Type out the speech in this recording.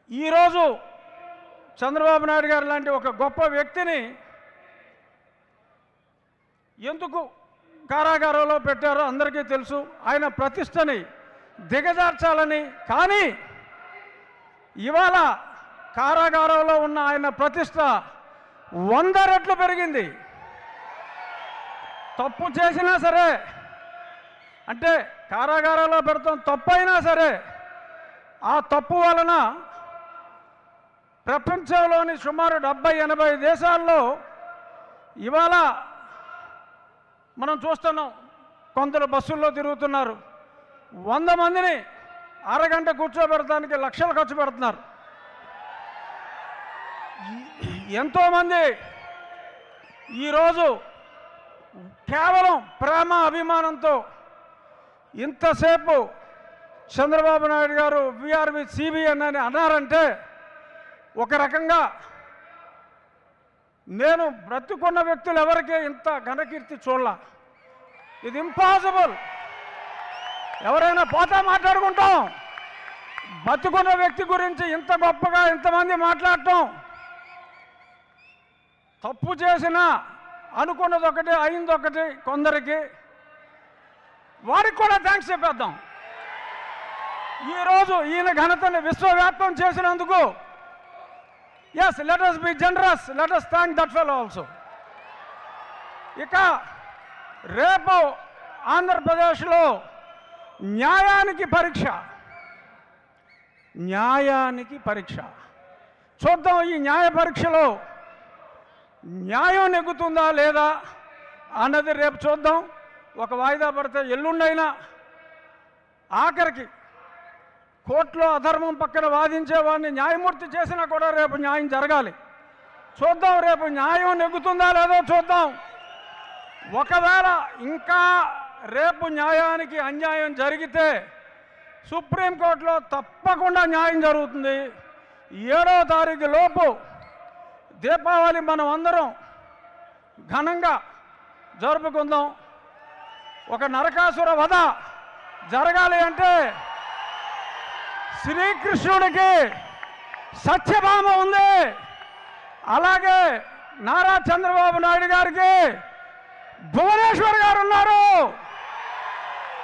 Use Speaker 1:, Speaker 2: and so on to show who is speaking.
Speaker 1: ఈరోజు చంద్రబాబు నాయుడు గారు లాంటి ఒక గొప్ప వ్యక్తిని ఎందుకు కారాగారంలో పెట్టారో అందరికీ తెలుసు. ఆయన ప్రతిష్టని దిగజార్చాలని. కానీ ఇవాళ కారాగారంలో ఉన్న ఆయన ప్రతిష్ట 100 రెట్లు పెరిగింది. తప్పు చేసినా సరే, అంటే కారాగారంలో పెడతాం తప్పైనా సరే, ఆ తప్పు వలన ప్రపంచంలోని సుమారు 70-80 దేశాల్లో ఇవాళ మనం చూస్తున్నాం. కొందరు బస్సుల్లో తిరుగుతున్నారు. 100 మందిని అరగంట కూర్చోబెడటానికి లక్షలు ఖర్చు పెడుతున్నారు. ఎంతోమంది ఈరోజు కేవలం ప్రేమ అభిమానంతో ఇంతసేపు చంద్రబాబు నాయుడు గారు వీఆర్ విత్ సిబిఎన్ అని అన్నారంటే, ఒక రకంగా నేను బ్రతుకున్న వ్యక్తులు ఎవరికీ ఇంత ఘనకీర్తి చూడలా. ఇది ఇంపాసిబుల్. ఎవరైనా పోతా మాట్లాడుకుంటాం. బతుకున్న వ్యక్తి గురించి ఇంత గొప్పగా ఇంతమంది మాట్లాడటం, తప్పు చేసినా అనుకున్నది ఒకటి అయింది ఒకటి. కొందరికి వారికి కూడా థ్యాంక్స్ చెప్పేద్దాం. ఈరోజు ఈయన ఘనతని విశ్వవ్యాప్తం చేసినందుకు yes, let us be generous, let us thank that fellow also. ఇక రేపు ఆంధ్రప్రదేశ్లో న్యాయానికి పరీక్ష చూద్దాం. ఈ న్యాయ పరీక్షలో న్యాయం నెగ్గుతుందా లేదా అన్నది రేపు చూద్దాం. ఒక వాయిదా పడితే ఎల్లుండైనా, ఆఖరికి కోర్టులో అధర్మం పక్కన వాదించేవాడిని న్యాయమూర్తి చేసినా కూడా రేపు న్యాయం జరగాలి. చూద్దాం రేపు న్యాయం నెగ్గుతుందా లేదో చూద్దాం. ఒకవేళ ఇంకా రేపు న్యాయానికి అన్యాయం జరిగితే సుప్రీంకోర్టులో తప్పకుండా న్యాయం జరుగుతుంది. 7వ తారీఖు లోపు దీపావళి మనం అందరం ఘనంగా జరుపుకుందాం. ఒక నరకాసుర వధ జరగాలి అంటే శ్రీకృష్ణుడికి సత్యభామ ఉంది, అలాగే నారా చంద్రబాబు నాయుడు గారికి భువనేశ్వర్ గారు ఉన్నారు.